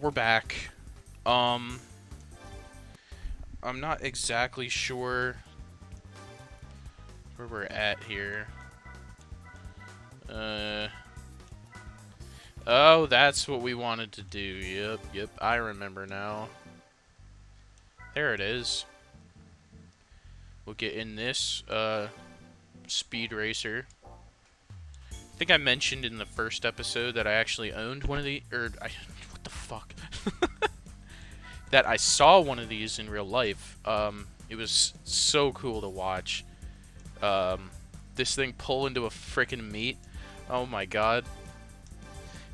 we're back. Um, I'm not exactly sure where we're at here. Uh, oh, that's what we wanted to do. Yep, I remember now. There it is. We'll get in this, speed racer. I think I mentioned in the first episode that I actually owned one of the, what the fuck? That I saw one of these in real life. It was so cool to watch. This thing pull into a freaking meet. Oh my god.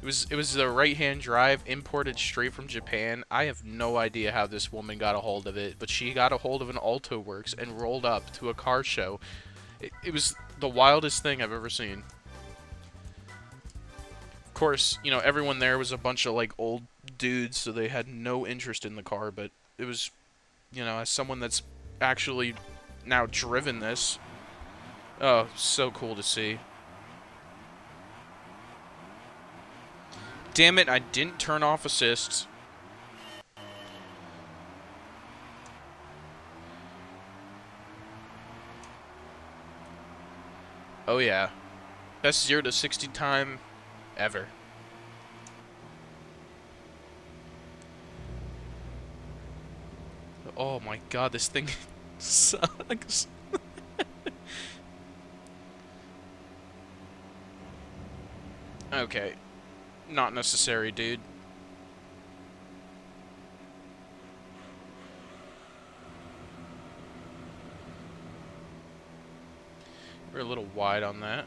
It was the right-hand drive imported straight from Japan. I have no idea how this woman got a hold of it, but she got a hold of an Alto Works and rolled up to a car show. It was the wildest thing I've ever seen. Of course, you know, everyone there was a bunch of like old dudes, so they had no interest in the car, but it was, you know, as someone that's actually now driven this, oh, so cool to see. Damn it, I didn't turn off assists. Oh yeah. Best 0 to 60 time ever. Oh my god, this thing sucks. Okay. Not necessary, dude. We're a little wide on that.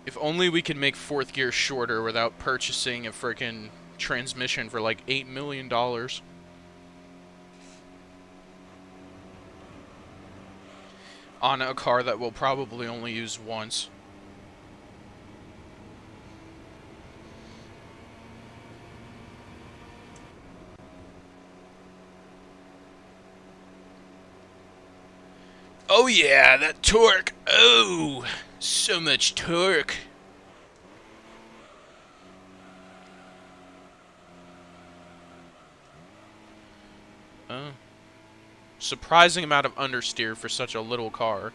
If only we could make fourth gear shorter without purchasing a freaking transmission for like $8 million. On a car that we'll probably only use once. Oh yeah, that torque. Oh, so much torque. Oh. Surprising amount of understeer for such a little car.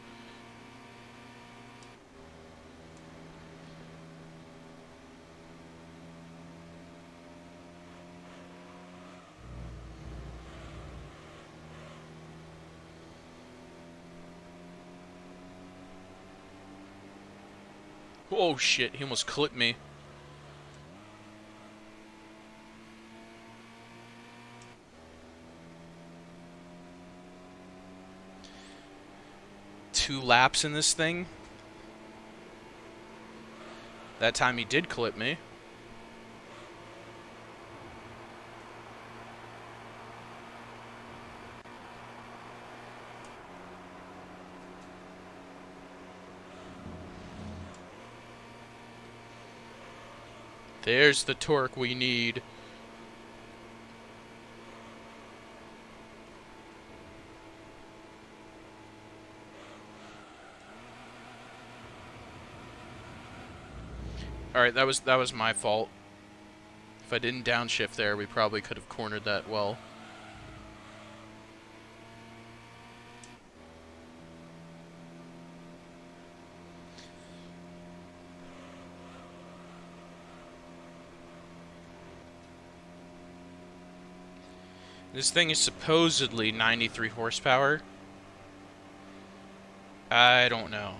Oh shit, he almost clipped me. Two laps in this thing. That time he did clip me. There's the torque we need. Alright, that was my fault. If I didn't downshift there, we probably could have cornered that well. This thing is supposedly 93 horsepower. I don't know.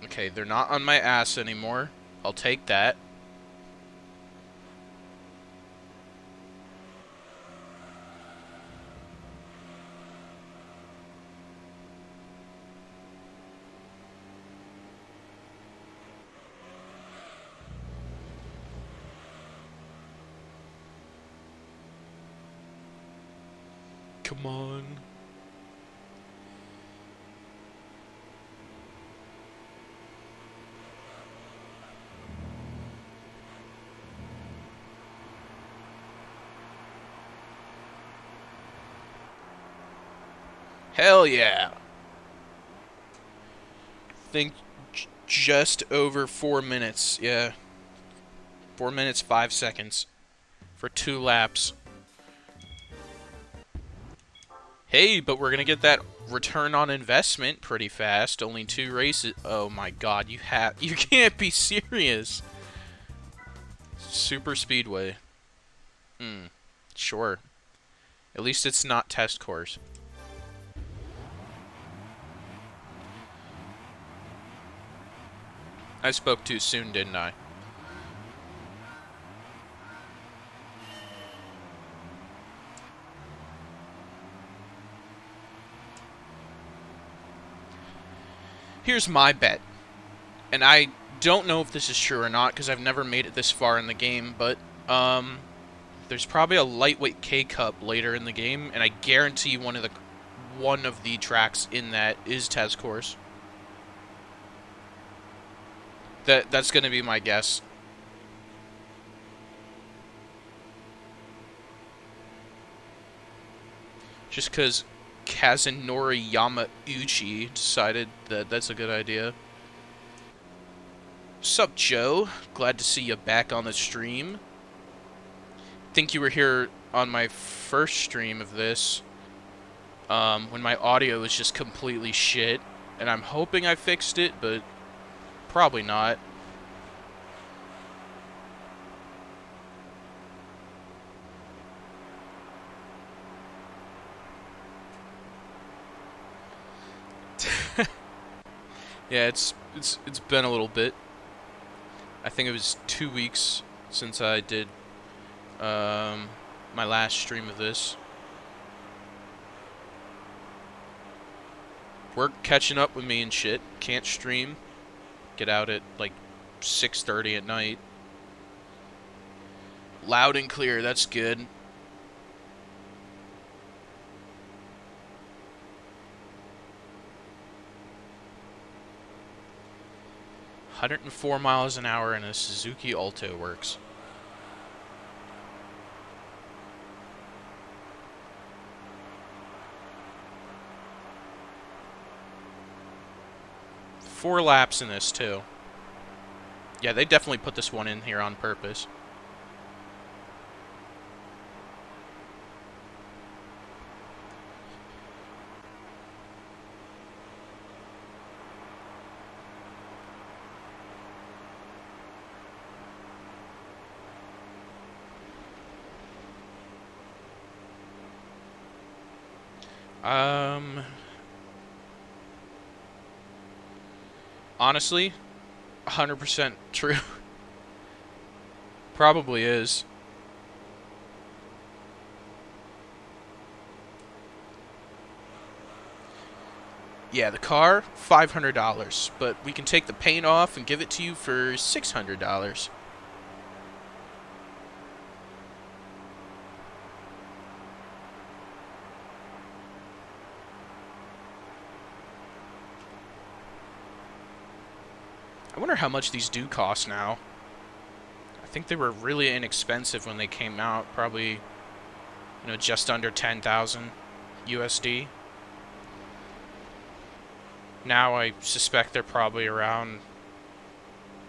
Okay, they're not on my ass anymore. I'll take that. Come on. Hell yeah. Think just over 4 minutes. Yeah. 4 minutes, 5 seconds. For 2 laps. Hey, but we're gonna get that return on investment pretty fast. Only 2 races. Oh my god, you can't be serious. Super Speedway. Sure. At least it's not test course. I spoke too soon, didn't I? Here's my bet. And I don't know if this is true or not because I've never made it this far in the game, but there's probably a lightweight K Cup later in the game, and I guarantee one of the tracks in that is test course. That's gonna be my guess. Just because Kazunori Yamauchi decided that that's a good idea. Sup, Joe? Glad to see you back on the stream. Think you were here on my first stream of this, when my audio was just completely shit, and I'm hoping I fixed it, but probably not. Yeah, it's been a little bit. I think it was 2 weeks since I did my last stream of this. Work catching up with me and shit. Can't stream. Get out at like 6:30 at night. Loud and clear, that's good. $104 mph in a Suzuki Alto works. Four laps in this, too. Yeah, they definitely put this one in here on purpose. Honestly, 100% true. Probably is. Yeah, the car, $500, but we can take the paint off and give it to you for $600. I wonder how much these do cost now. I think they were really inexpensive when they came out. Probably, just under 10,000 USD. Now I suspect they're probably around,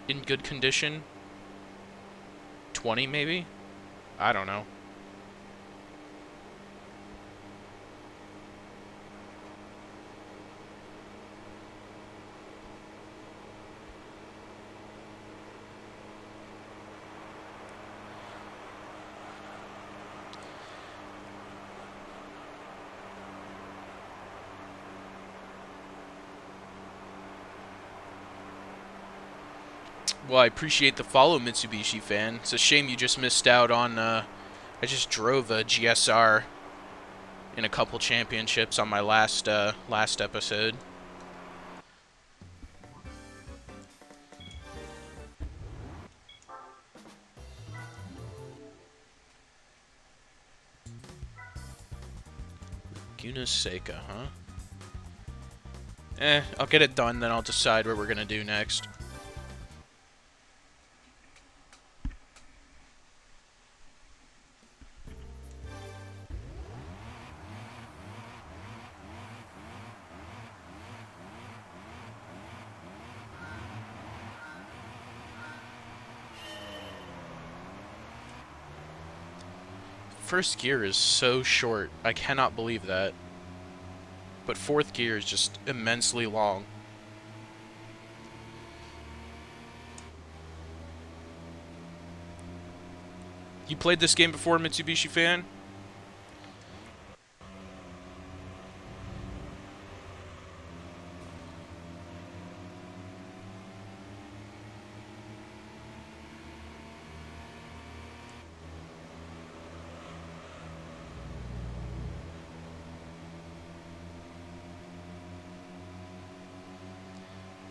in good condition, 20 maybe? I don't know. Well, I appreciate the follow, Mitsubishi fan. It's a shame you just missed out on, I just drove a GSR in a couple championships on my last episode. Laguna Seca, huh? I'll get it done, then I'll decide what we're gonna do next. First gear is so short. I cannot believe that. But fourth gear is just immensely long. You played this game before, Mitsubishi fan?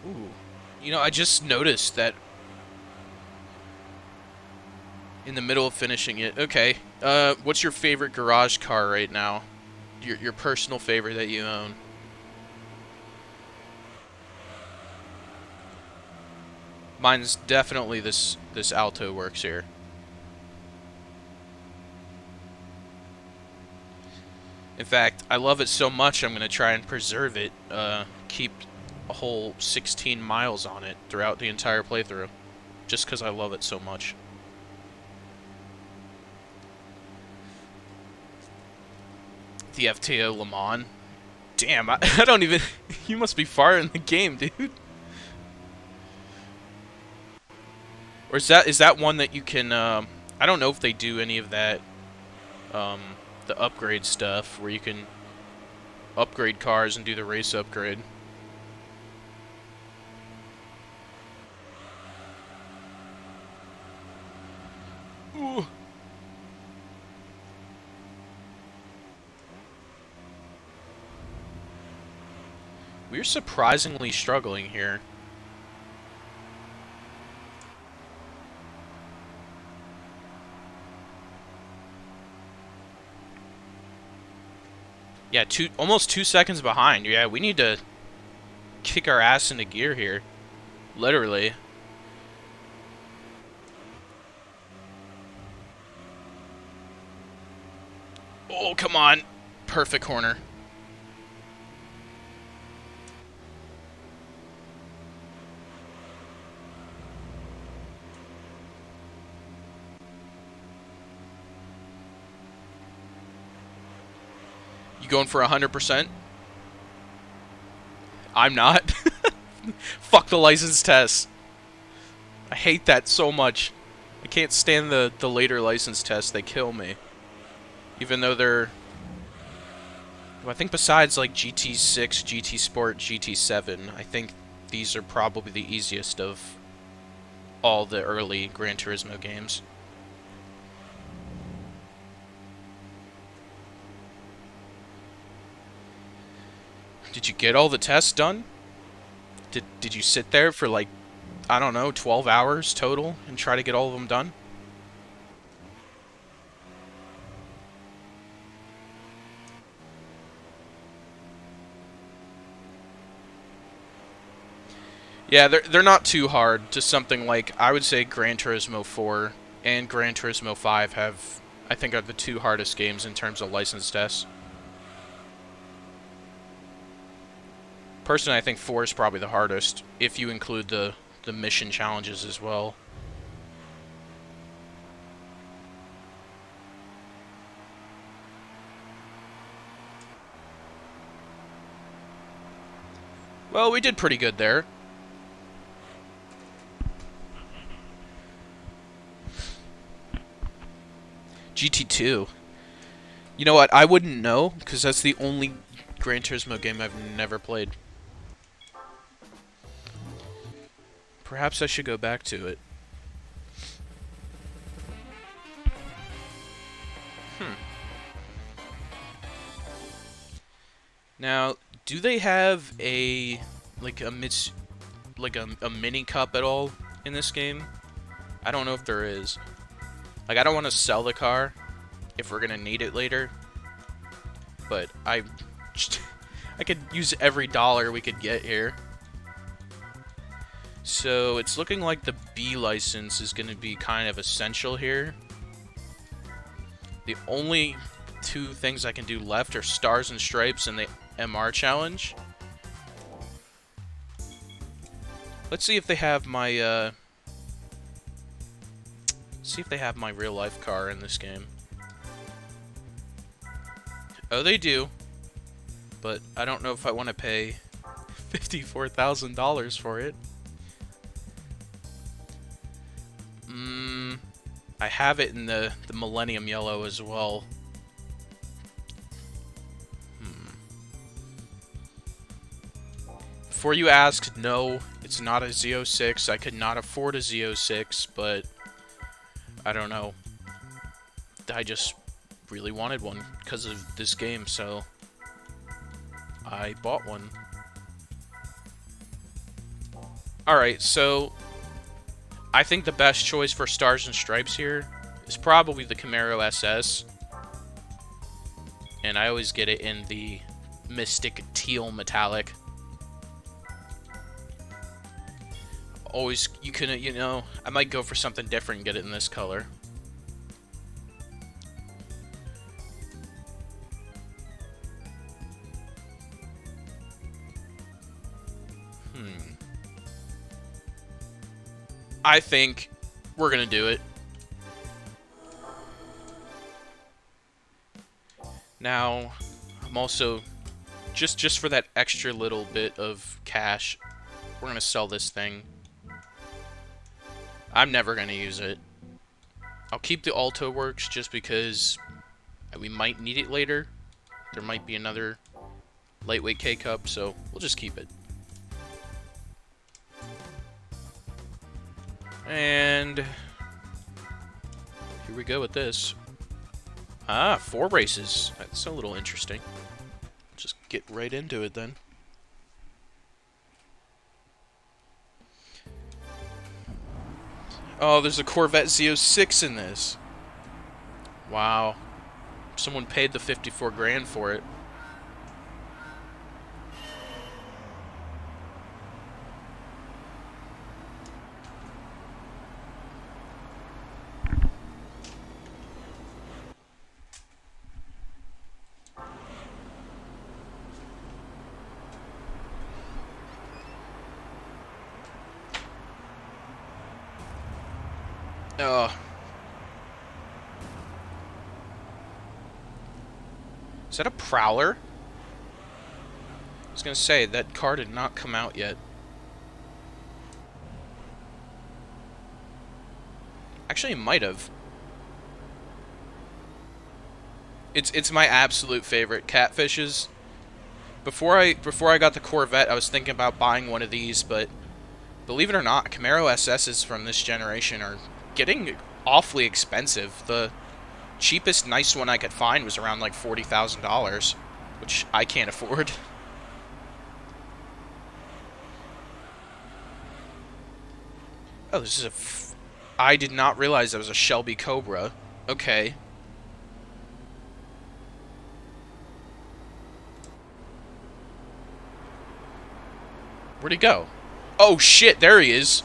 Ooh. You know, I just noticed that in the middle of finishing it. Okay. What's your favorite garage car right now? Your personal favorite that you own? Mine's definitely this Alto Works here. In fact, I love it so much I'm gonna try and preserve it. Keep a whole 16 miles on it throughout the entire playthrough, just because I love it so much. The FTO Le Mans. Damn, I don't even... You must be far in the game, dude. Or is that one that you can... I don't know if they do any of that, the upgrade stuff, where you can upgrade cars and do the race upgrade. Ooh. We're surprisingly struggling here. Yeah, almost 2 seconds behind. Yeah, we need to kick our ass into gear here. Literally. Oh, come on. Perfect corner. You going for 100%? I'm not. Fuck the license test. I hate that so much. I can't stand the later license tests. They kill me. Even though they're... Well, I think besides like GT6, GT Sport, GT7, I think these are probably the easiest of all the early Gran Turismo games. Did you get all the tests done? Did you sit there for like, I don't know, 12 hours total and try to get all of them done? Yeah, they're not too hard. Just something like, I would say Gran Turismo 4 and Gran Turismo 5 have, I think, are the two hardest games in terms of license tests. Personally, I think 4 is probably the hardest, if you include the mission challenges as well. Well, we did pretty good there. GT2. You know what? I wouldn't know, because that's the only Gran Turismo game I've never played. Perhaps I should go back to it. Now, do they have a a mini cup at all in this game? I don't know if there is. Like, I don't want to sell the car if we're gonna need it later. but I could use every dollar we could get here. So it's looking like the B license is going to be kind of essential here. The only two things I can do left are Stars and Stripes and the MR challenge. Let's see if they have my see if they have my real life car in this game. Oh, they do. But I don't know if I want to pay $54,000 for it. I have it in the Millennium Yellow as well. Before you ask, no, it's not a Z06. I could not afford a Z06, but I don't know. I just really wanted one because of this game, so I bought one. Alright, so I think the best choice for Stars and Stripes here is probably the Camaro SS. And I always get it in the Mystic Teal Metallic. Always, you couldn't, you know, I might go for something different and get it in this color. I think we're gonna do it. Now, I'm also, just for that extra little bit of cash, we're gonna sell this thing. I'm never gonna use it. I'll keep the Alto Works just because we might need it later. There might be another lightweight K-Cup, so we'll just keep it. And here we go with this. Ah, 4 races. That's a little interesting. Just get right into it then. Oh, there's a Corvette Z06 in this. Wow. Someone paid the 54 grand for it. Is that a Prowler? I was gonna say, that car did not come out yet. Actually, it might have. It's my absolute favorite. Catfishes. Before I got the Corvette, I was thinking about buying one of these, but believe it or not, Camaro SS's from this generation are getting awfully expensive. The cheapest nice one I could find was around like $40,000, which I can't afford. Oh, this is a I did not realize that was a Shelby Cobra. Okay. Where'd he go? Oh shit, there he is.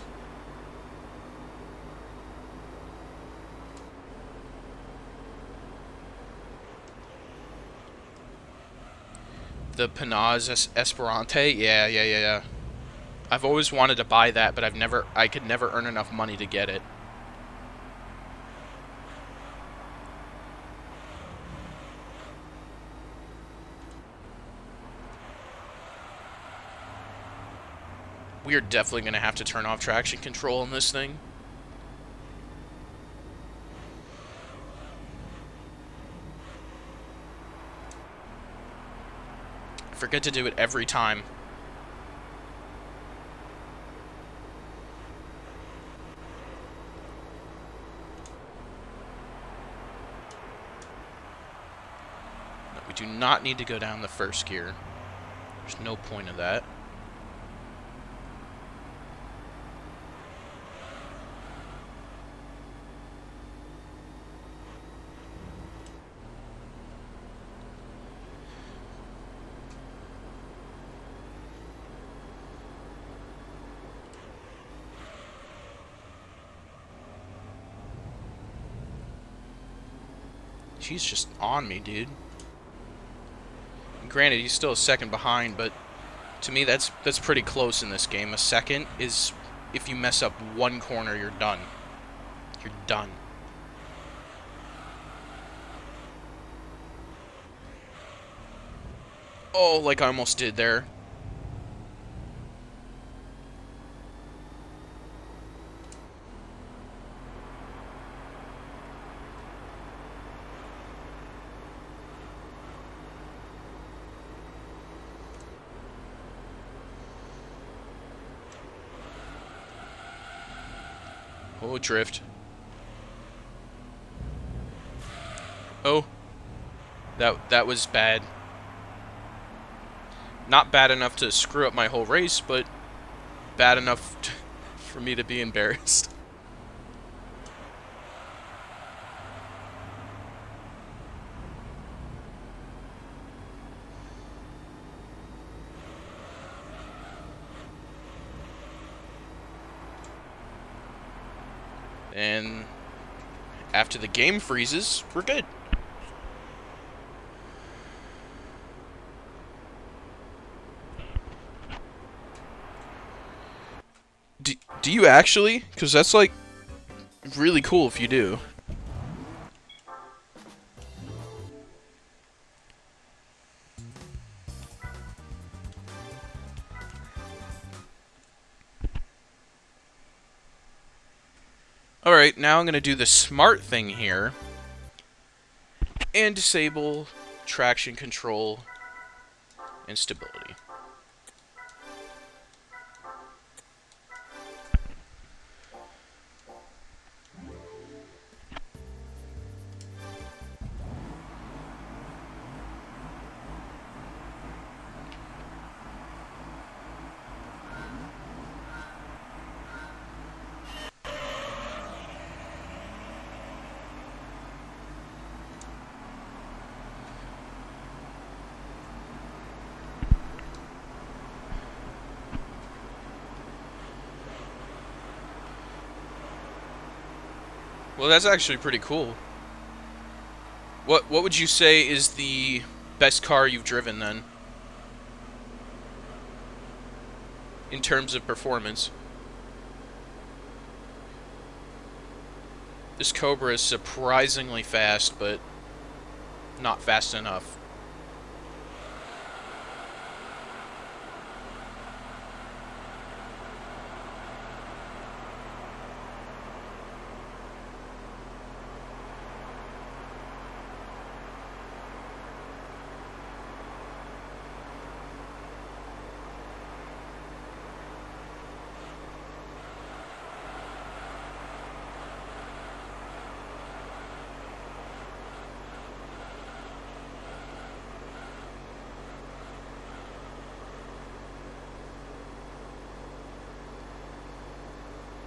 The Panaz Esperante? Yeah. I've always wanted to buy that, but I could never earn enough money to get it. We are definitely going to have to turn off traction control on this thing. I forget to do it every time. No, we do not need to go down the first gear. There's no point of that. He's just on me, dude. Granted, he's still a second behind, but to me, that's pretty close in this game. A second is, if you mess up one corner, you're done. You're done. Oh, like I almost did there. Oh, drift. Oh. That was bad. Not bad enough to screw up my whole race, but bad enough for me to be embarrassed. And after the game freezes, we're good. Do you actually? Because that's, like, really cool if you do. Alright, now I'm going to do the smart thing here. And disable traction control and stability. Well, that's actually pretty cool. What would you say is the best car you've driven then? In terms of performance. This Cobra is surprisingly fast, but not fast enough.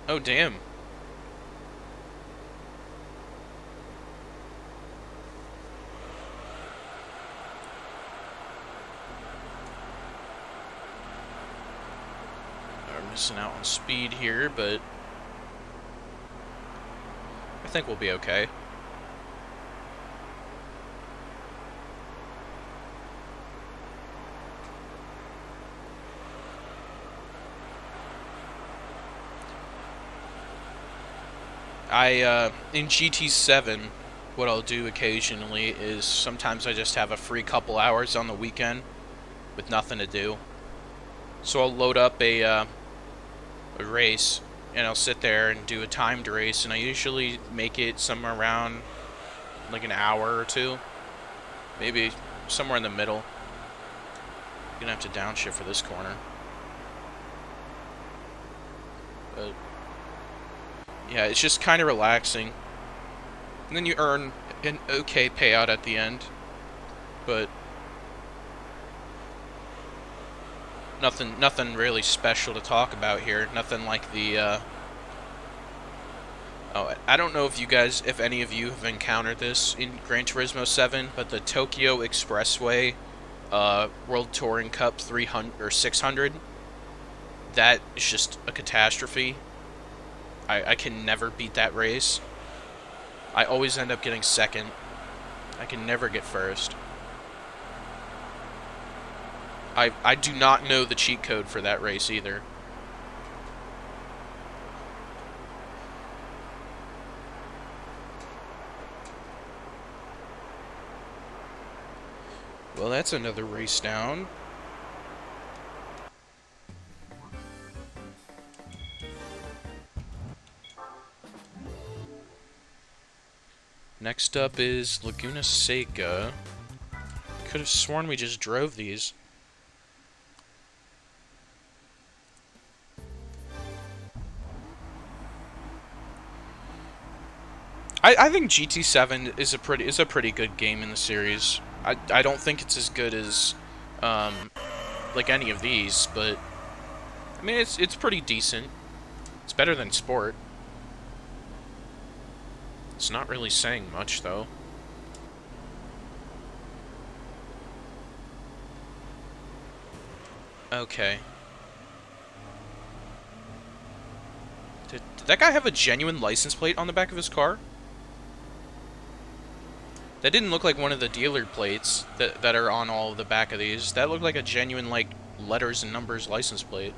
Oh, damn. We're missing out on speed here, but I think we'll be okay. In GT7, what I'll do occasionally is sometimes I just have a free couple hours on the weekend with nothing to do. So I'll load up a race, and I'll sit there and do a timed race, and I usually make it somewhere around like an hour or two. Maybe somewhere in the middle. I'm gonna have to downshift for this corner. But yeah, it's just kind of relaxing. And then you earn an okay payout at the end. But nothing really special to talk about here. Nothing like the oh, I don't know if any of you have encountered this in Gran Turismo 7, but the Tokyo Expressway World Touring Cup 300 or 600, that is just a catastrophe. I can never beat that race. I always end up getting second. I can never get first. I do not know the cheat code for that race either. Well, that's another race down. Next up is Laguna Seca. Could have sworn we just drove these. I think GT7 is a pretty good game in the series. I don't think it's as good as like any of these, but I mean it's pretty decent. It's better than Sport. It's not really saying much though. Okay. Did that guy have a genuine license plate on the back of his car? That didn't look like one of the dealer plates that are on all of the back of these. That looked like a genuine, like, letters and numbers license plate.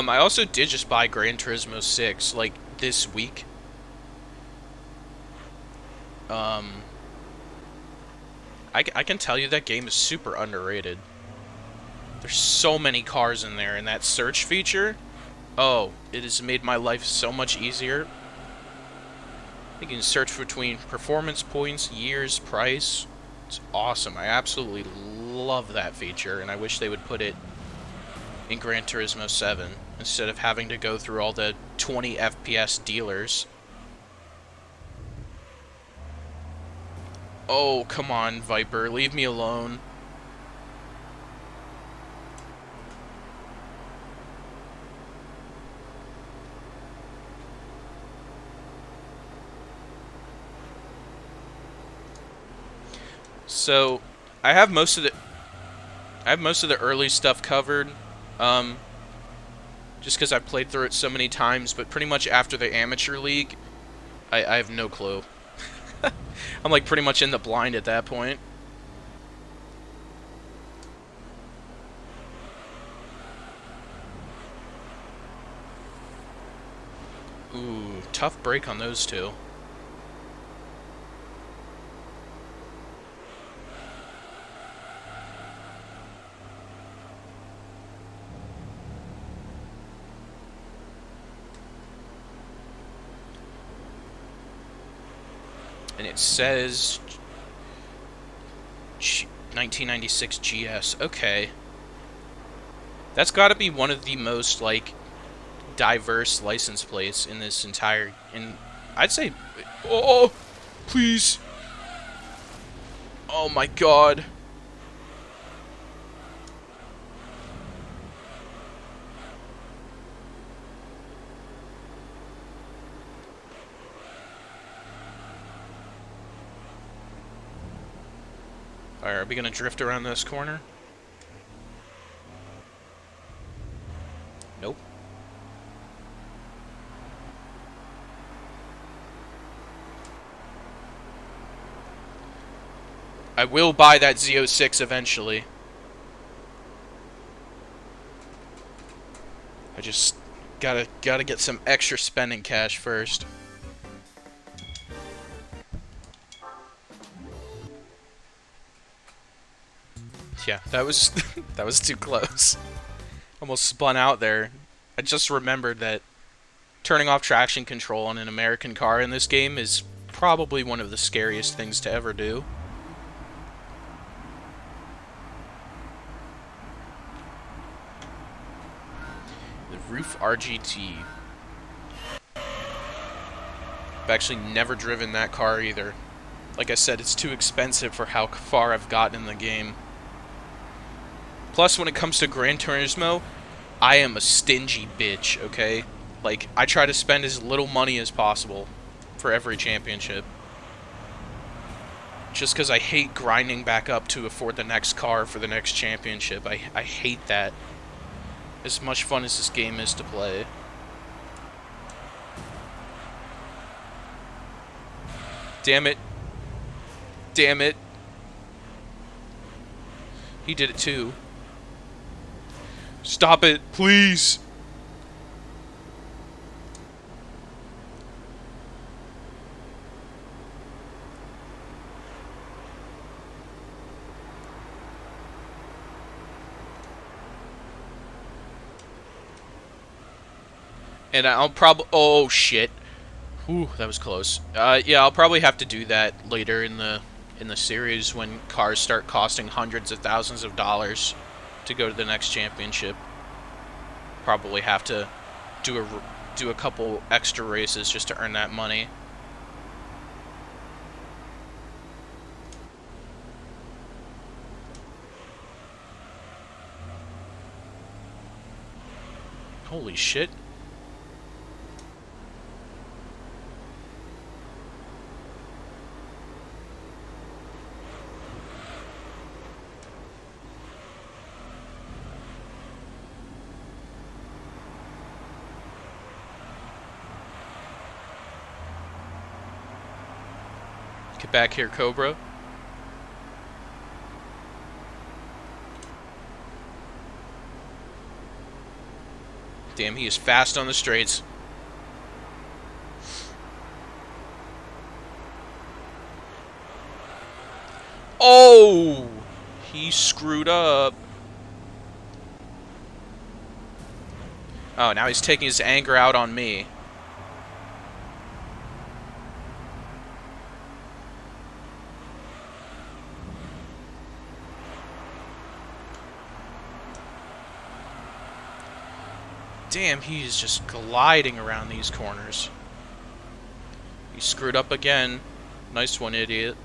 I also did just buy Gran Turismo 6, like, this week. I can tell you that game is super underrated. There's so many cars in there, and that search feature, oh, it has made my life so much easier. You can search between performance points, years, price. It's awesome. I absolutely love that feature, and I wish they would put it in Gran Turismo 7 instead of having to go through all the 20 FPS dealers. Oh, come on, Viper, leave me alone. So, I have most of the early stuff covered. Just because I've played through it so many times, but pretty much after the Amateur League, I have no clue. I'm like pretty much in the blind at that point. Ooh, tough break on those two. And it says 1996 GS. Okay. That's got to be one of the most, like, diverse license plates in this entire... I'd say... Oh, please. Oh, my God. Alright, are we gonna drift around this corner? Nope. I will buy that Z06 eventually. I just gotta get some extra spending cash first. Yeah, that was that was too close. Almost spun out there. I just remembered that turning off traction control on an American car in this game is probably one of the scariest things to ever do. The Roof RGT. I've actually never driven that car either. Like I said, it's too expensive for how far I've gotten in the game. Plus, when it comes to Gran Turismo, I am a stingy bitch, okay? Like, I try to spend as little money as possible for every championship. Just because I hate grinding back up to afford the next car for the next championship. I hate that. As much fun as this game is to play. Damn it. Damn it. He did it too. Stop it, please. And I'll probably... Oh, shit. Whew, that was close. Yeah, I'll probably have to do that later in the series when cars start costing hundreds of thousands of dollars to go to the next championship. Probably have to do a couple extra races just to earn that money. Holy shit. Get back here, Cobra. Damn, he is fast on the straights. Oh! He screwed up. Oh, now he's taking his anger out on me. Damn, he is just gliding around these corners. He screwed up again. Nice one, idiot.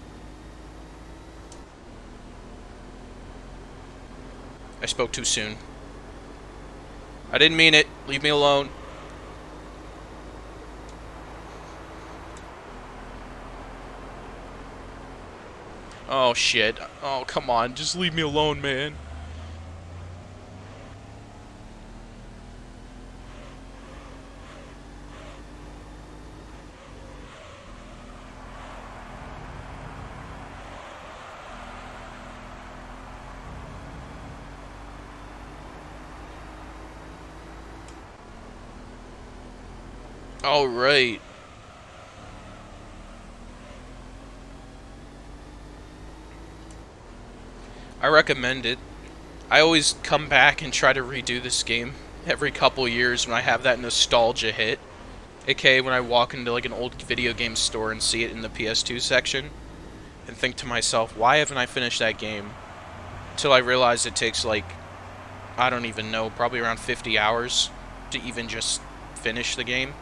I spoke too soon. I didn't mean it. Leave me alone. Oh, shit. Oh, come on. Just leave me alone, man. All right. I recommend it. I always come back and try to redo this game every couple years when I have that nostalgia hit. AKA when I walk into like an old video game store and see it in the PS2 section and think to myself, why haven't I finished that game? Until I realize it takes like, I don't even know, probably around 50 hours to even just finish the game.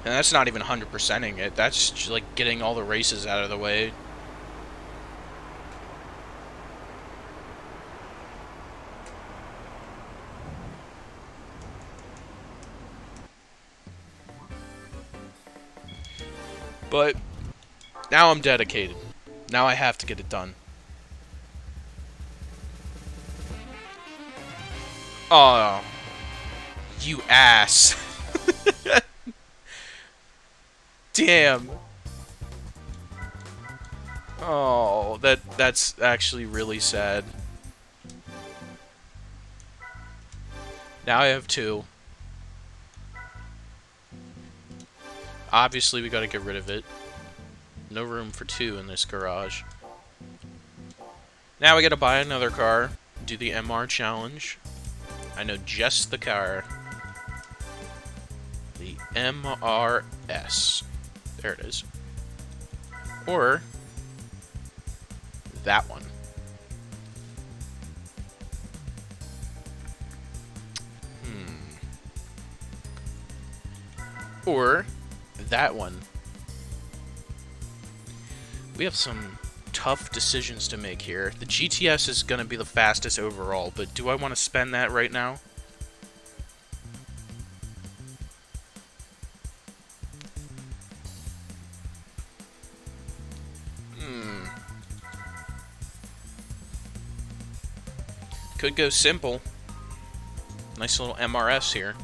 And that's not even 100%ing it. That's just like getting all the races out of the way. But now I'm dedicated. Now I have to get it done. Oh, you ass. Damn. Oh, that's actually really sad. Now I have two. Obviously, we gotta get rid of it. No room for two in this garage. Now we gotta buy another car, do the MR challenge. I know just the car. The MRS. There it is. Or that one. Or that one. We have some tough decisions to make here. The GTS is going to be the fastest overall, but do I want to spend that right now? Could go simple. Nice little MRS here.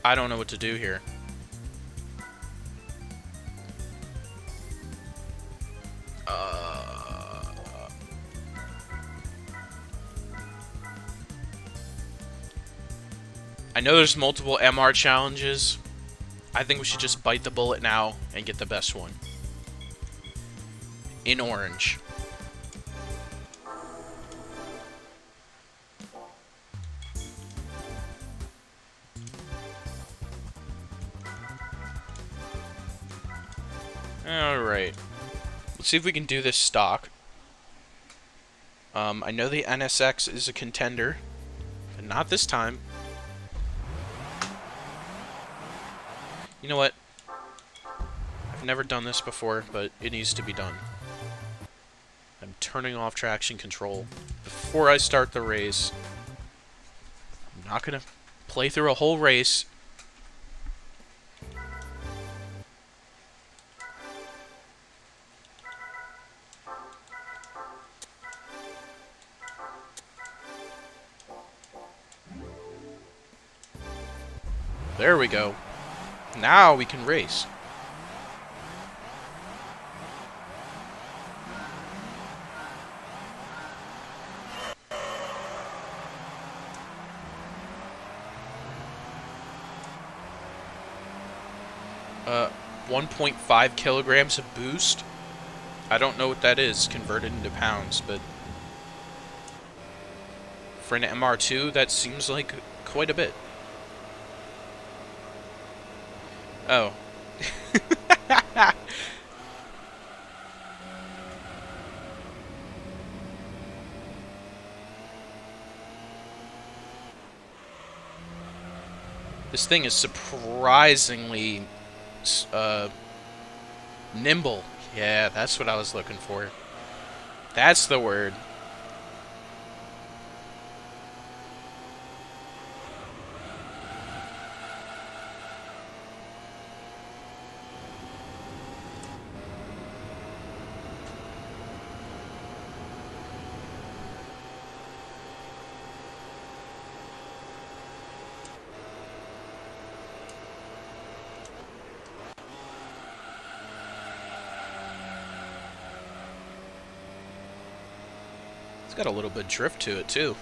I don't know what to do here. I know there's multiple MR challenges. I think we should just bite the bullet now and get the best one. In orange. Alright. Let's see if we can do this stock. I know the NSX is a contender, but not this time. You know what? I've never done this before, but it needs to be done. I'm turning off traction control before I start the race. I'm not gonna play through a whole race. There we go. Now we can race. Uh, 1.5 kilograms of boost. I don't know what that is converted into pounds, but for an MR2, that seems like quite a bit. Oh. This thing is surprisingly nimble. Yeah, that's what I was looking for. That's the word. It's got a little bit of drift to it, too.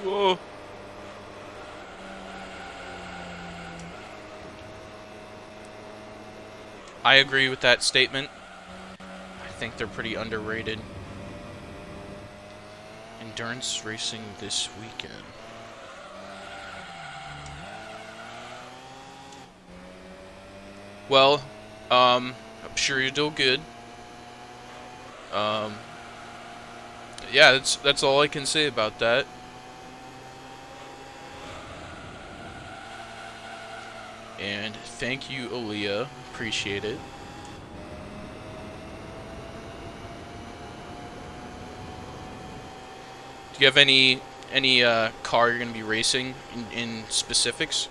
Whoa. I agree with that statement. I think they're pretty underrated. Endurance racing this weekend. Well, I'm sure you'll do good. Yeah, that's all I can say about that. And thank you, Aaliyah. Appreciate it. Do you have any car you're gonna be racing in specifics?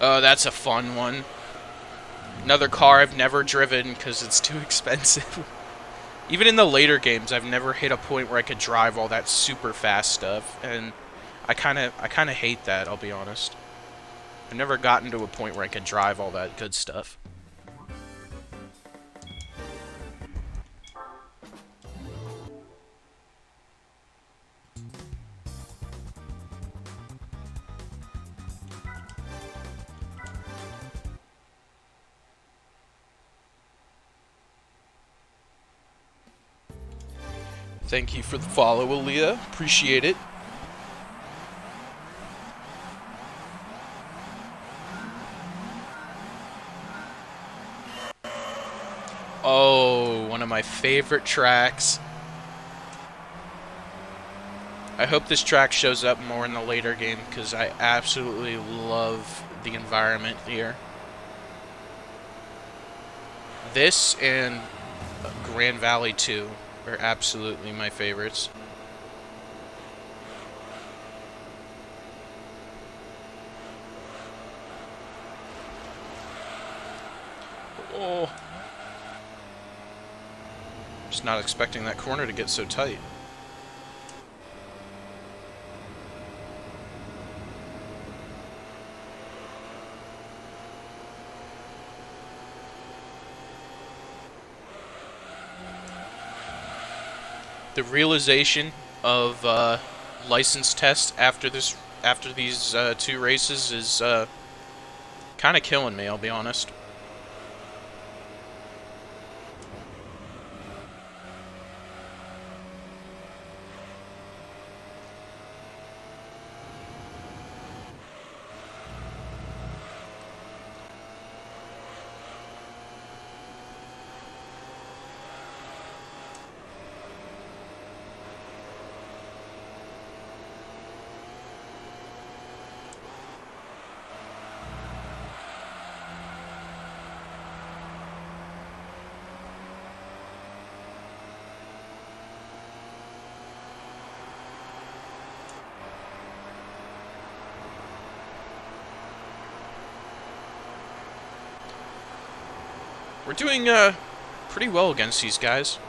Oh, that's a fun one. Another car I've never driven because it's too expensive. Even in the later games, I've never hit a point where I could drive all that super fast stuff, and I kind of hate that, I'll be honest. I've never gotten to a point where I could drive all that good stuff. Thank you for the follow, Aaliyah. Appreciate it. Oh, one of my favorite tracks. I hope this track shows up more in the later game because I absolutely love the environment here. This and Grand Valley 2 are absolutely my favorites. Oh. Just not expecting that corner to get so tight. The realization of license tests after these 2 races is kind of killing me, I'll be honest. We're doing pretty well against these guys.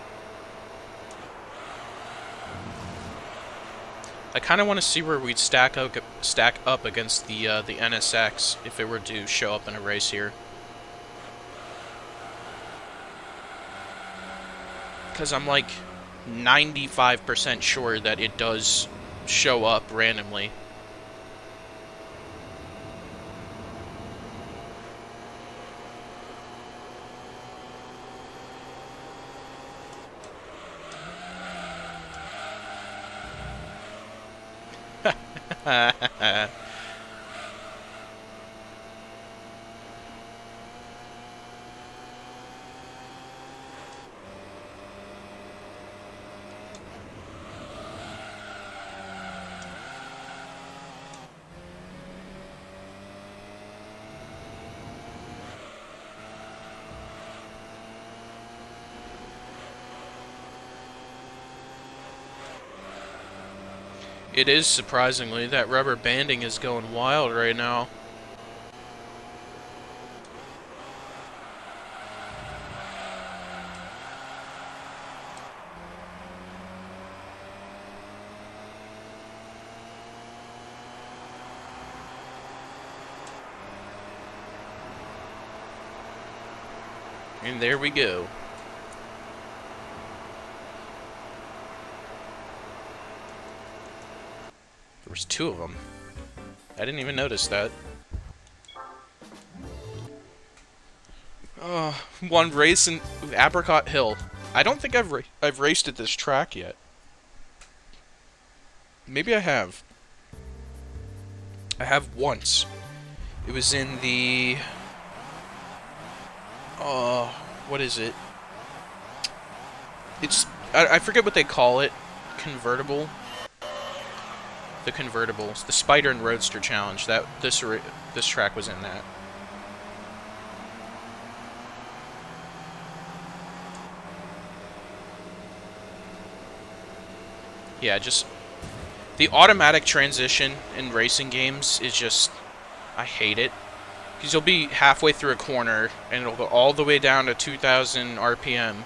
I kind of want to see where we'd stack up against the NSX if it were to show up in a race here. Because I'm like 95% sure that it does show up randomly. It is, surprisingly. That rubber banding is going wild right now. And there we go. There was 2 of them. I didn't even notice that. One race in Apricot Hill. I don't think I've raced at this track yet. Maybe I have. I have once. It was in the... what is it? It's... I forget what they call it. Convertible? The convertibles. The Spider and Roadster Challenge. This track was in that. Yeah, just... The automatic transition in racing games is just... I hate it. Because you'll be halfway through a corner, and it'll go all the way down to 2,000 RPM,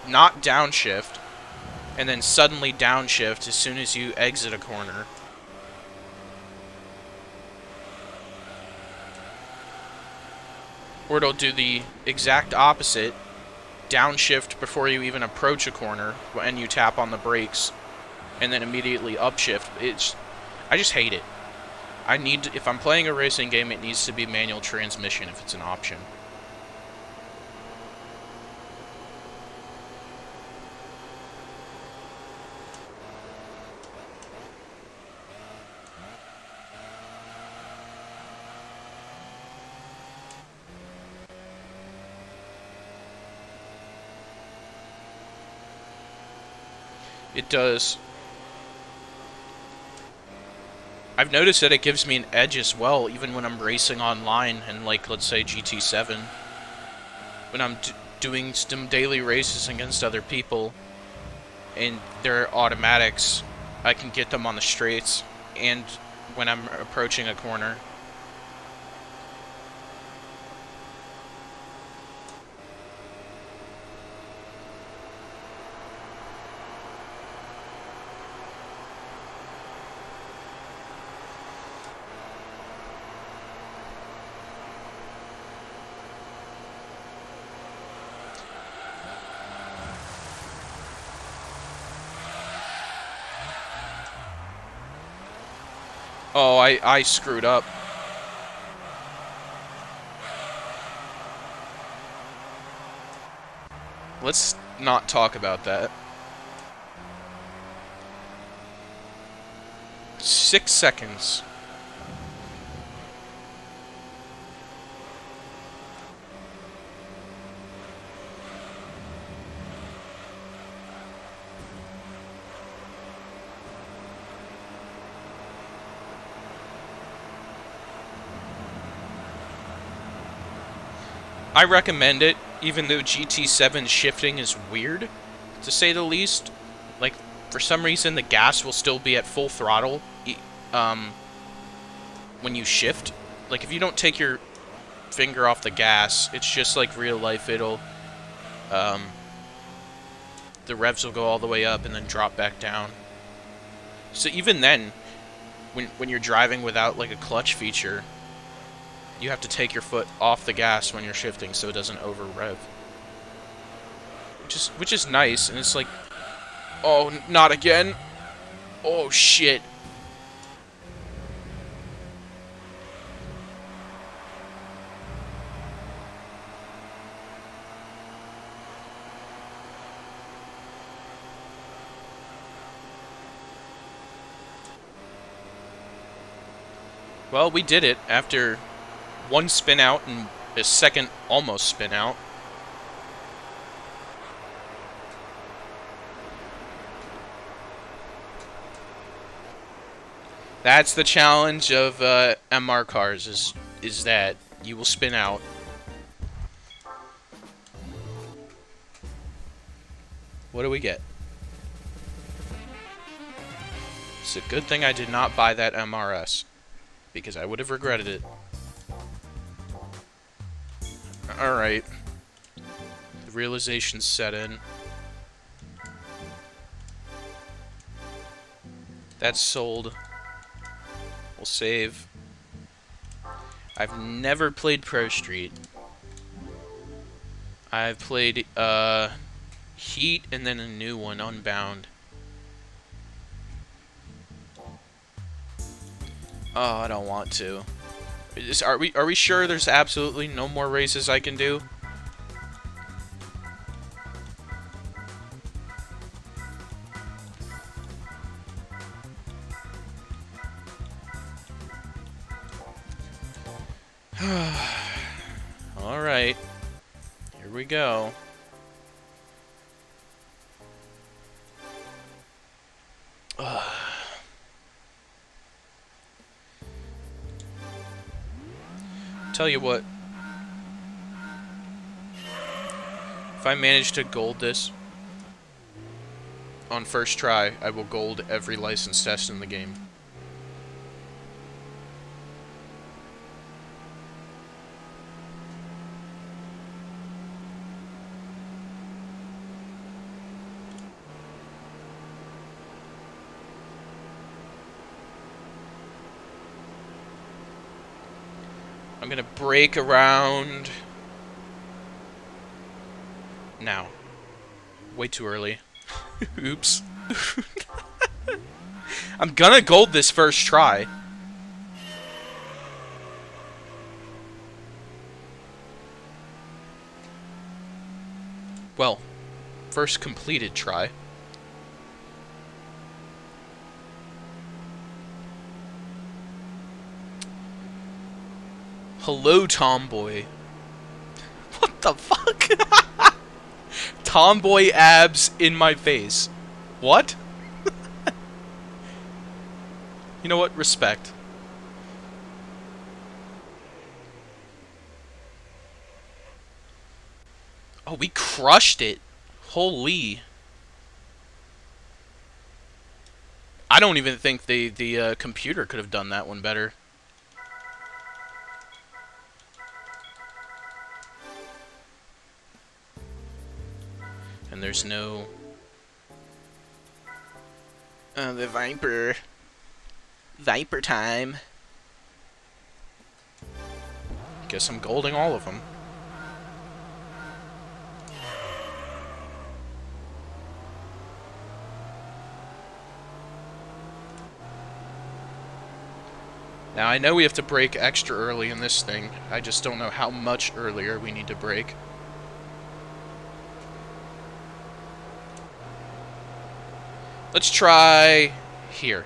not downshift, and then suddenly downshift as soon as you exit a corner. Or it'll do the exact opposite, downshift before you even approach a corner, and you tap on the brakes, and then immediately upshift. I just hate it. If I'm playing a racing game, it needs to be manual transmission if it's an option. It does. I've noticed that it gives me an edge as well, even when I'm racing online in, like, let's say GT7. When I'm doing some daily races against other people, and their automatics, I can get them on the straights, and when I'm approaching a corner. Oh, I screwed up. Let's not talk about that. 6 seconds. I recommend it, even though GT7 shifting is weird, to say the least. Like, for some reason, the gas will still be at full throttle when you shift. Like, if you don't take your finger off the gas, it's just like real life. The revs will go all the way up and then drop back down. So even then, when you're driving without, like, a clutch feature, you have to take your foot off the gas when you're shifting so it doesn't over rev. Which is nice, and it's like, oh, not again. Oh shit. Well, we did it after one spin out and a second almost spin out. That's the challenge of MR cars, is that you will spin out. What do we get? It's a good thing I did not buy that MRS, because I would have regretted it. Alright. The realization set in. That's sold. We'll save. I've never played Pro Street. I've played Heat and then a new one, Unbound. Oh, I don't want to. Are we sure there's absolutely no more races I can do? Alright. Here we go. Tell you what. If I manage to gold this on first try, I will gold every license test in the game. I'm gonna brake around. Now. Way too early. Oops. I'm gonna gold this first try. Well, first completed try. Hello, tomboy. What the fuck? Tomboy abs in my face. What? You know what? Respect. Oh, we crushed it. Holy. I don't even think the computer could have done that one better. And there's no... the Viper. Viper time. Guess I'm golding all of them. Now, I know we have to brake extra early in this thing. I just don't know how much earlier we need to brake. Let's try here.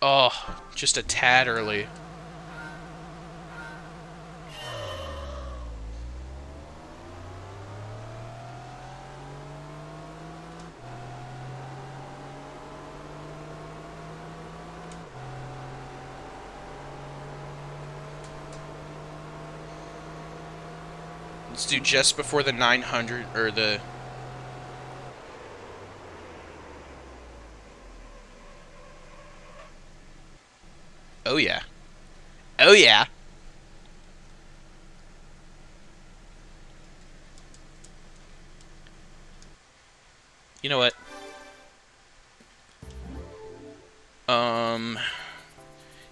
Oh, just a tad early. Let's do just before the 900, or the... Oh yeah. Oh yeah. You know what?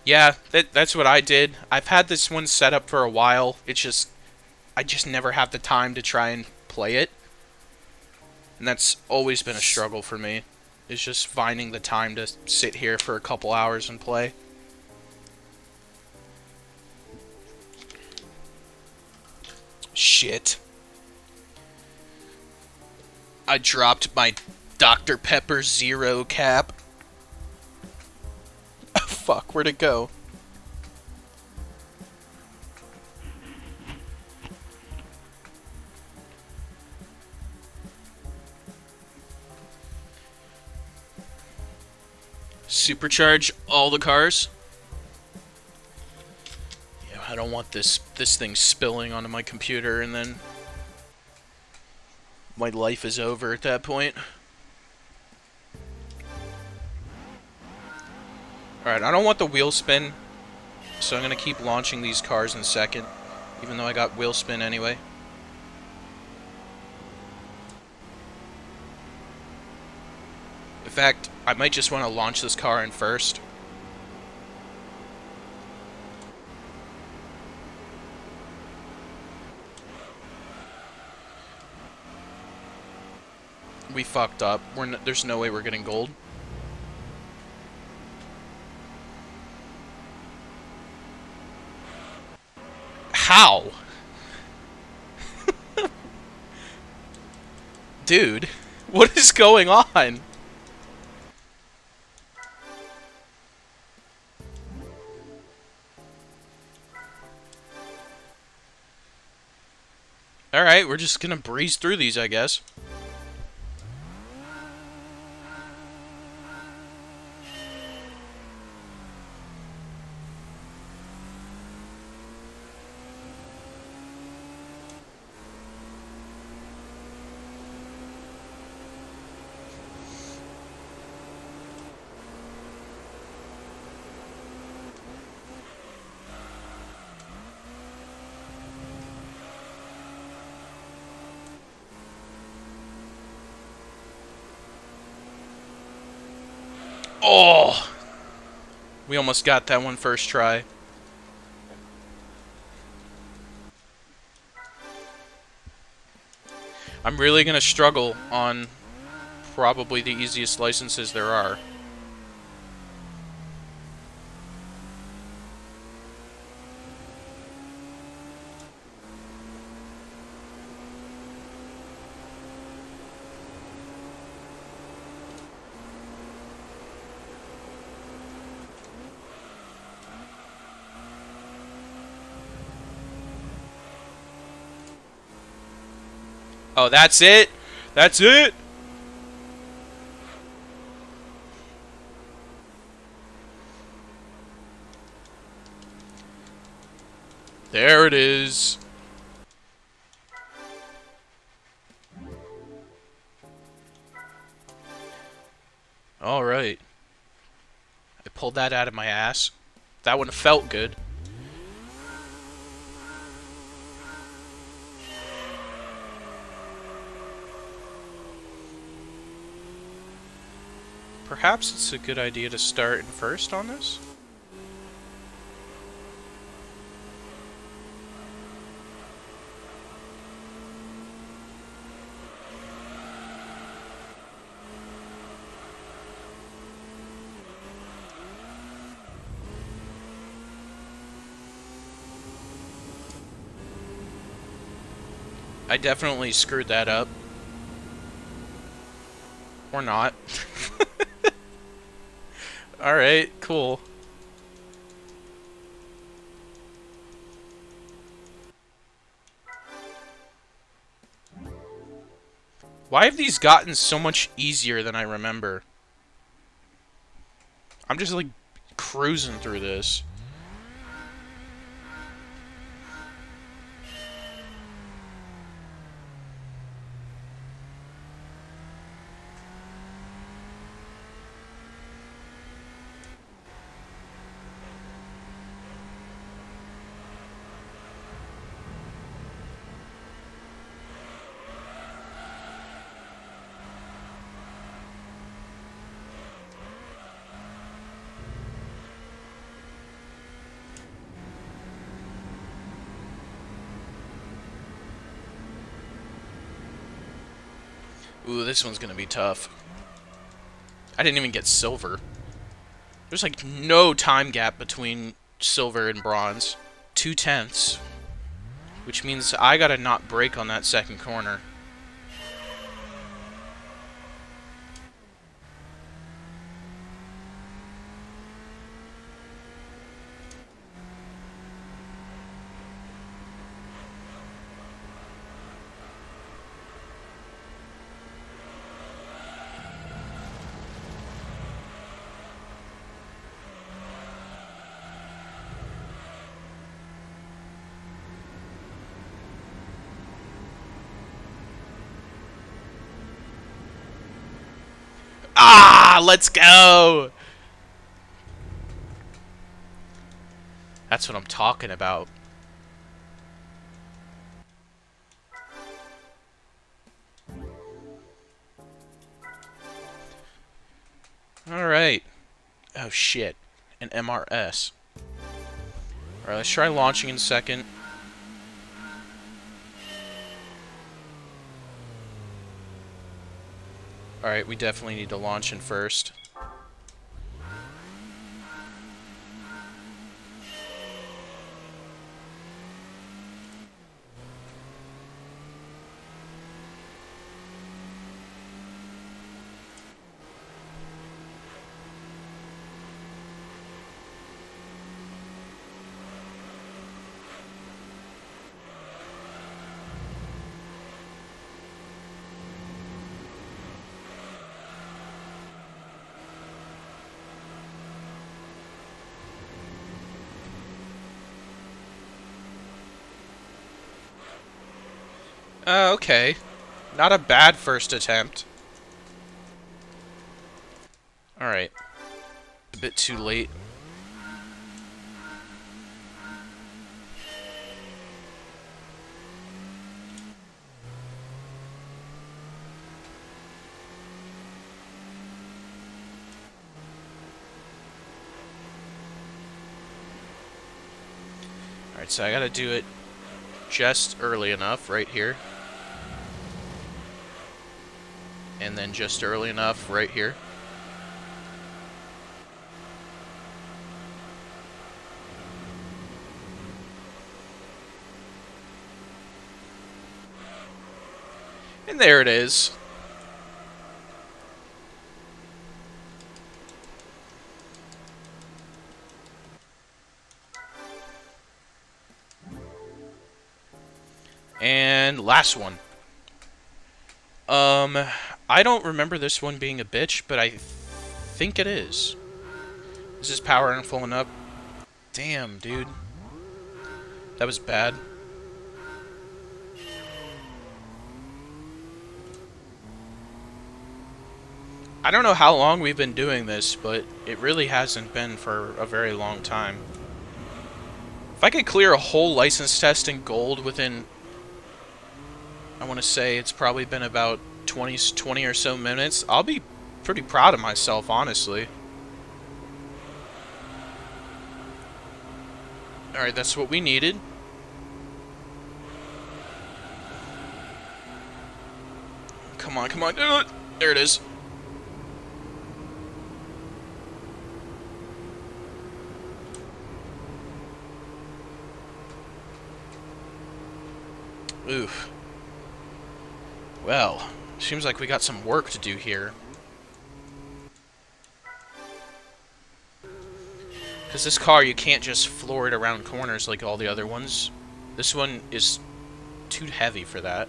Yeah, that's what I did. I've had this one set up for a while. It's just... I just never have the time to try and play it. And that's always been a struggle for me. Is just finding the time to sit here for a couple hours and play. Shit. I dropped my Dr. Pepper Zero cap. Fuck, where'd it go? Supercharge all the cars. Yeah, I don't want this thing spilling onto my computer and then my life is over at that point. Alright, I don't want the wheel spin, so I'm gonna keep launching these cars in second, even though I got wheel spin anyway. In fact, I might just want to launch this car in first. We fucked up. There's no way we're getting gold. How? Dude, what is going on? Alright, we're just gonna breeze through these, I guess. Oh! We almost got that one first try. I'm really gonna struggle on probably the easiest licenses there are. Oh, that's it? That's it? There it is. Alright. I pulled that out of my ass. That one felt good. Perhaps it's a good idea to start in first on this? I definitely screwed that up. Or not. Alright, cool. Why have these gotten so much easier than I remember? I'm just like cruising through this. Ooh, this one's gonna be tough. I didn't even get silver. There's like no time gap between silver and bronze. 2/10, which means I gotta not brake on that second corner. Ah, let's go! That's what I'm talking about. Alright. Oh shit. An MRS. Alright, let's try launching in second. Alright, we definitely need to launch in first. Okay. Not a bad first attempt. Alright. A bit too late. Alright, so I gotta do it just early enough right here. And then just early enough right here. And there it is. And last one. I don't remember this one being a bitch, but I think it is. Is this powering full up? Damn, dude. That was bad. I don't know how long we've been doing this, but it really hasn't been for a very long time. If I could clear a whole license test in gold within, I want to say it's probably been about 20 or so minutes, I'll be pretty proud of myself, honestly. Alright, that's what we needed. Come on, come on. There it is. Oof. Well, seems like we got some work to do here. Because this car, you can't just floor it around corners like all the other ones. This one is too heavy for that.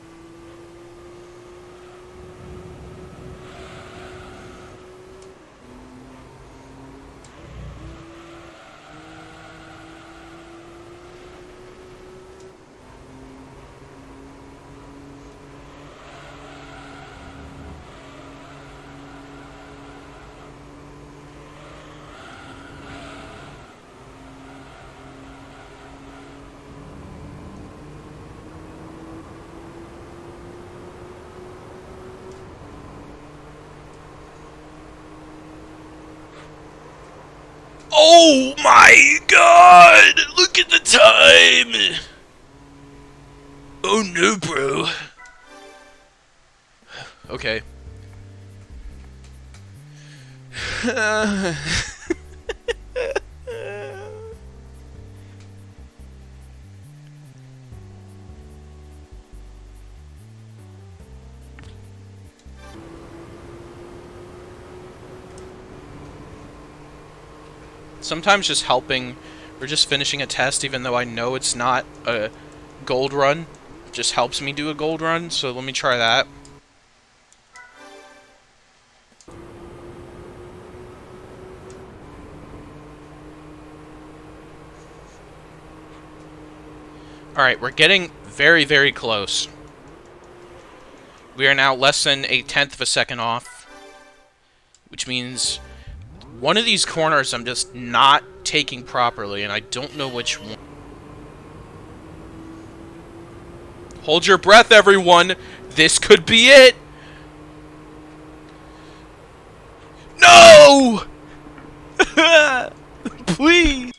Oh my god! Look at the time! Oh no, bro. Okay. Sometimes just helping or just finishing a test, even though I know it's not a gold run, just helps me do a gold run, so let me try that. Alright, we're getting very, very close. We are now less than a tenth of a second off, which means one of these corners I'm just not taking properly, and I don't know which one. Hold your breath, everyone! This could be it! No! Please!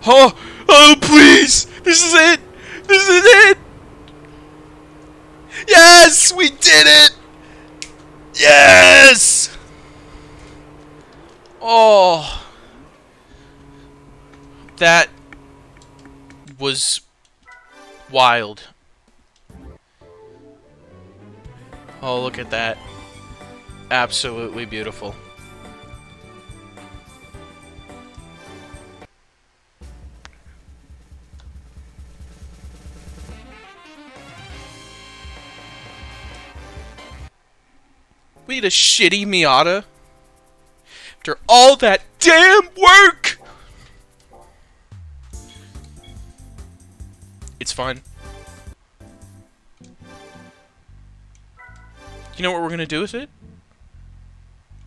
Oh! Oh, please! This is it! This is it! Yes! We did it! Yes! Oh. That was wild. Oh, look at that. Absolutely beautiful. We need a shitty Miata? After all that damn work! It's fine. You know what we're gonna do with it?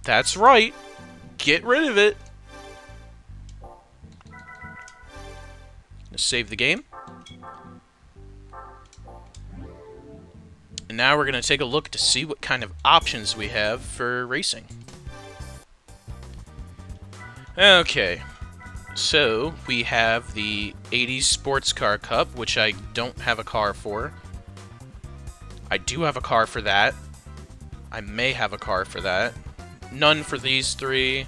That's right. Get rid of it. Let's save the game. And now we're gonna take a look to see what kind of options we have for racing. Okay. So, we have the 80s Sports Car Cup, which I don't have a car for. I do have a car for that. I may have a car for that. None for these three.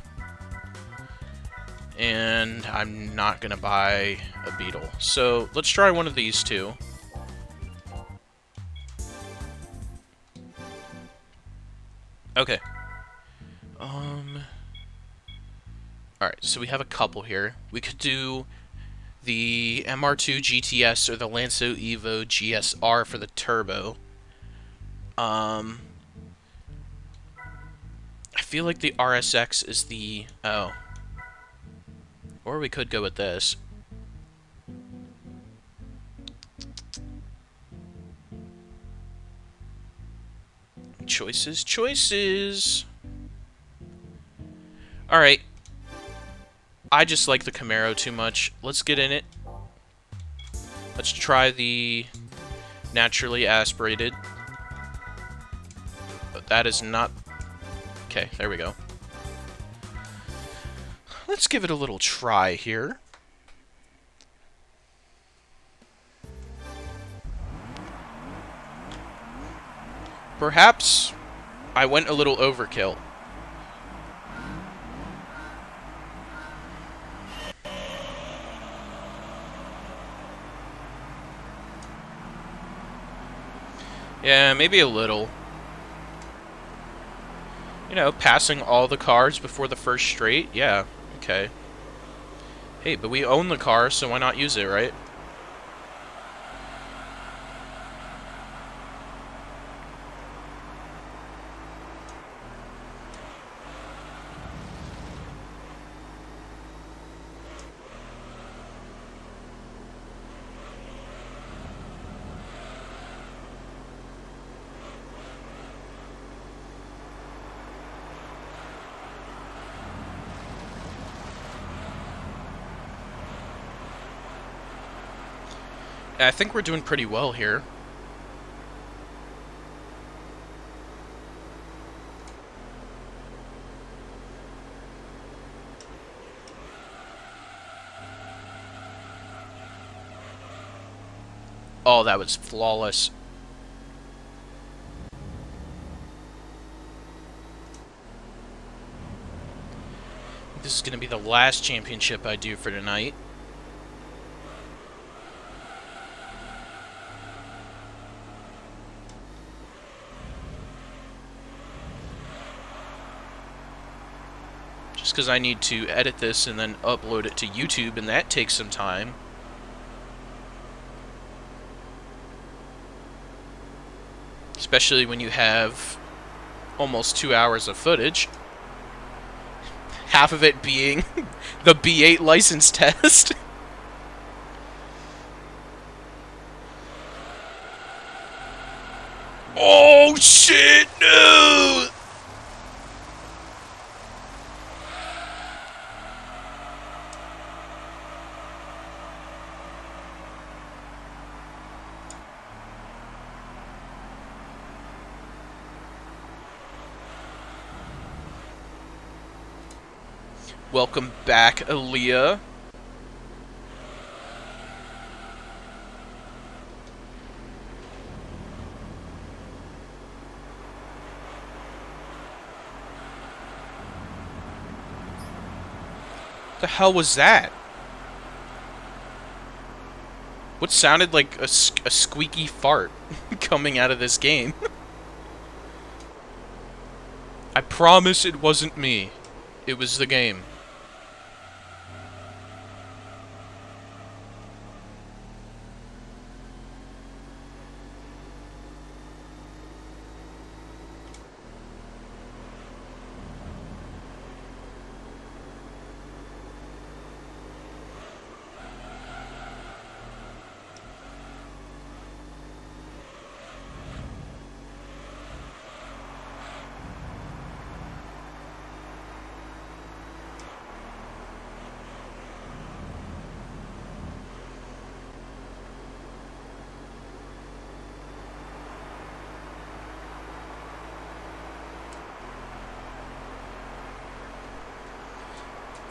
And I'm not gonna buy a Beetle. So, let's try one of these two. Okay. Alright, so we have a couple here. We could do the MR2 GTS or the Lanzo Evo GSR for the turbo. I feel like the RSX is the... Oh. Or we could go with this. Choices, choices! Alright. I just like the Camaro too much. Let's get in it. Let's try the naturally aspirated. But that is not... Okay, there we go. Let's give it a little try here. Perhaps I went a little overkill. Yeah, maybe a little. You know, passing all the cars before the first straight? Yeah, okay. Hey, but we own the car, so why not use it, right? I think we're doing pretty well here. Oh, that was flawless. This is going to be the last championship I do for tonight. Just because I need to edit this and then upload it to YouTube, and that takes some time. Especially when you have almost 2 hours of footage. Half of it being the B8 license test. Oh shit, no! Welcome back, Aaliyah. The hell was that? What sounded like a squeaky fart coming out of this game? I promise it wasn't me. It was the game.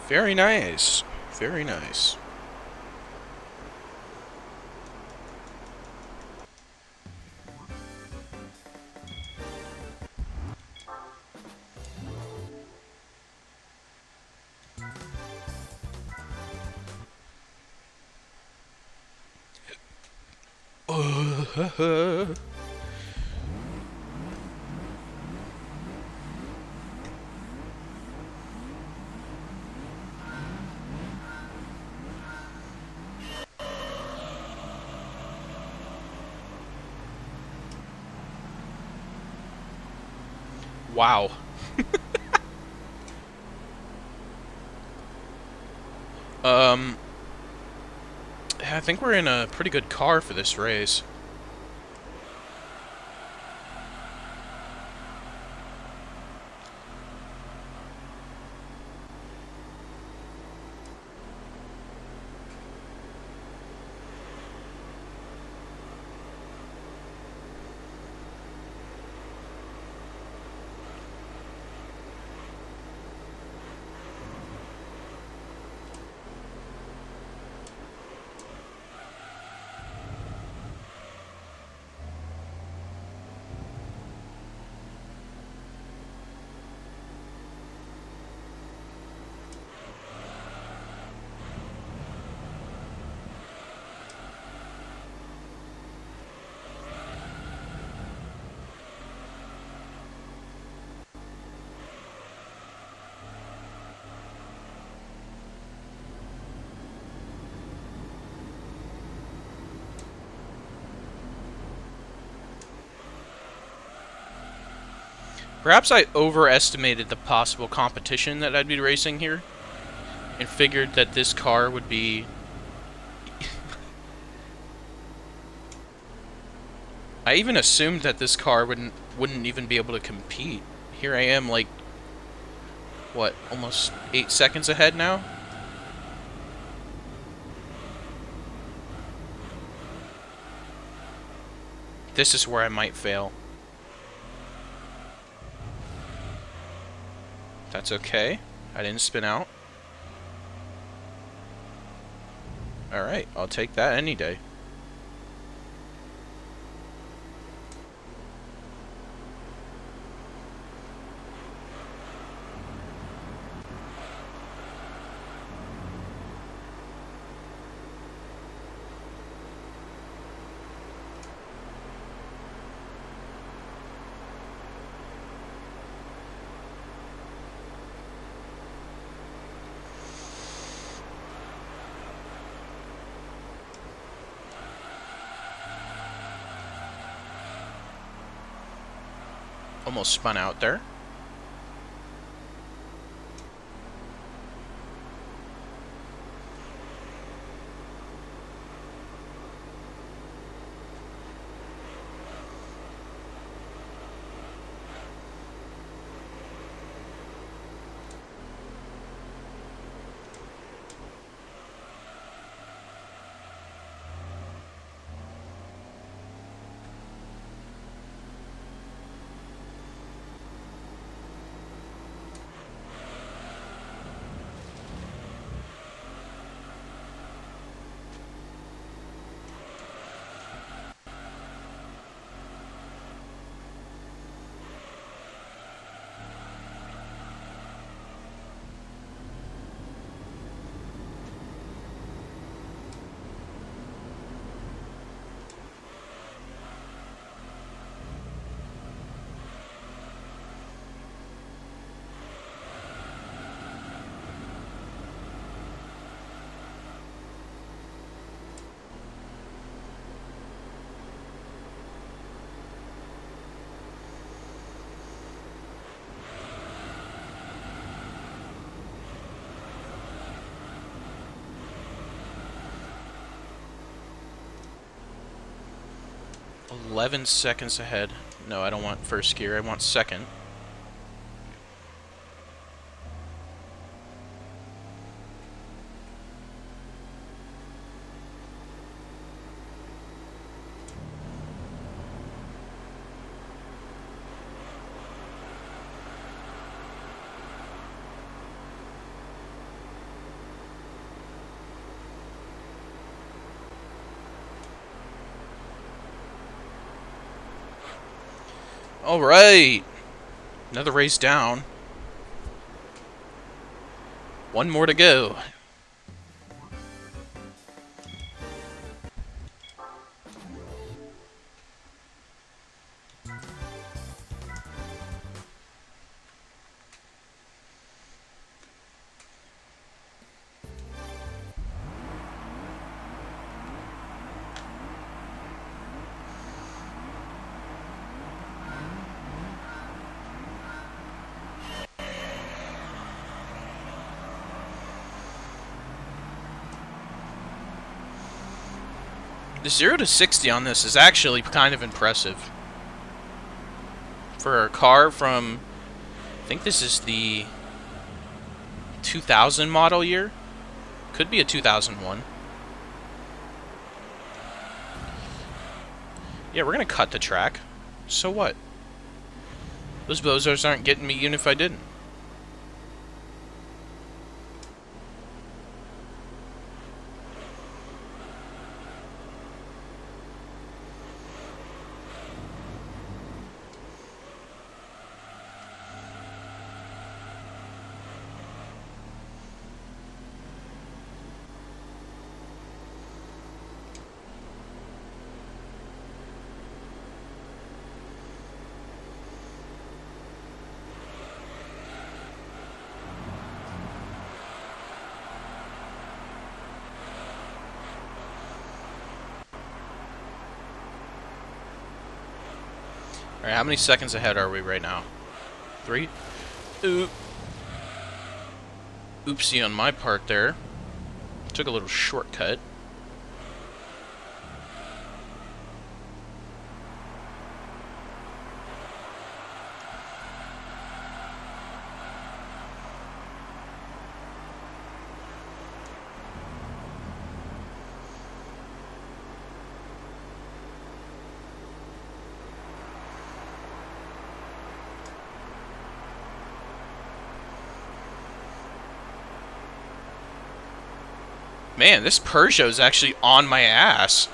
Very nice. Very nice. Wow. Um, I think we're in a pretty good car for this race. Perhaps I overestimated the possible competition that I'd be racing here, and figured that this car would be... I even assumed that this car wouldn't even be able to compete. Here I am, like, what, almost 8 seconds ahead now? This is where I might fail. That's okay. I didn't spin out. Alright, I'll take that any day. Almost spun out there. "11 seconds ahead." No, I don't want first gear, I want second. Alright. Another race down. One more to go. The 0 to 60 on this is actually kind of impressive. For a car from, I think this is the 2000 model year. Could be a 2001. Yeah, we're gonna cut the track. So what? Those bozos aren't getting me even if I didn't. Alright, how many seconds ahead are we right now? 3? Oopsie on my part there. Took a little shortcut. Man, this Peugeot's actually on my ass.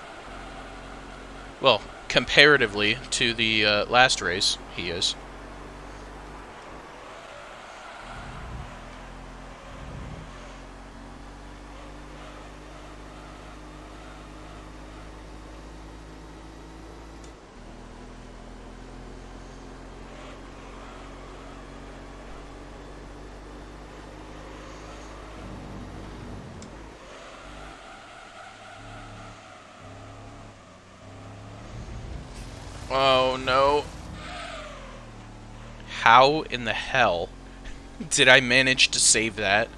Well, comparatively to the last race, he is. Oh no. How in the hell did I manage to save that?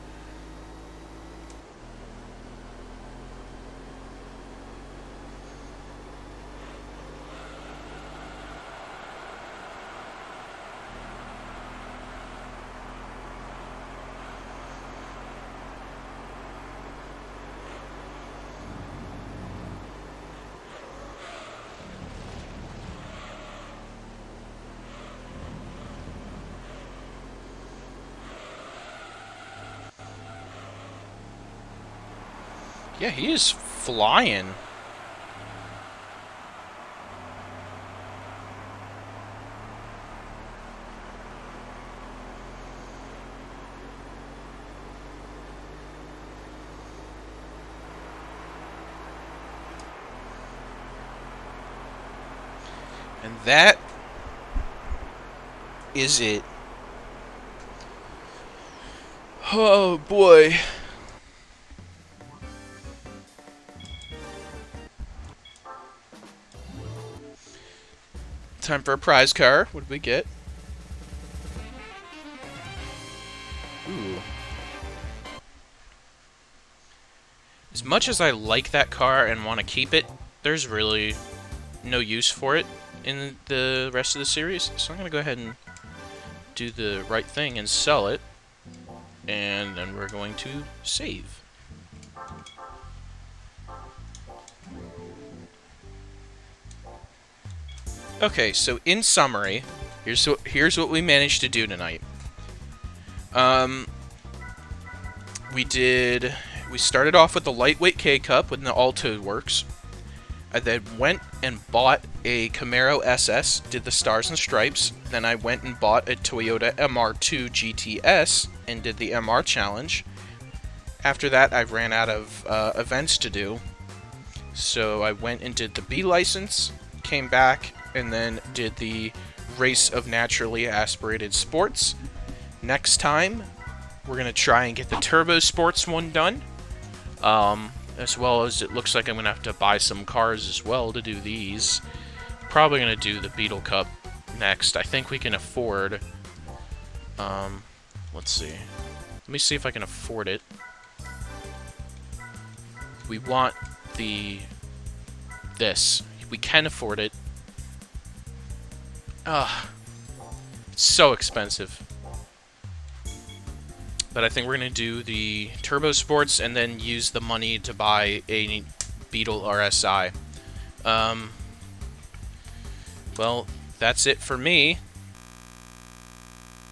Yeah, he is flying. And that is it. Oh boy. Time for a prize car. What did we get? Ooh. As much as I like that car and want to keep it, there's really no use for it in the rest of the series. So I'm going to go ahead and do the right thing and sell it. And then we're going to save. Okay, so in summary, here's what we managed to do tonight. We started off with the lightweight K-Cup with the Alto Works. I then went and bought a Camaro SS, did the Stars and Stripes. Then I went and bought a Toyota MR2 GTS and did the MR Challenge. After that, I ran out of events to do. So I went and did the B license, came back, and then did the Race of Naturally Aspirated Sports. Next time, we're going to try and get the Turbo Sports one done. As well as it looks like I'm going to have to buy some cars as well to do these. Probably going to do the Beetle Cup next. I think we can afford... let's see. Let me see if I can afford it. We want this. We can afford it. It's so expensive. But I think we're going to do the Turbo Sports and then use the money to buy a Beetle RSI. Well, that's it for me.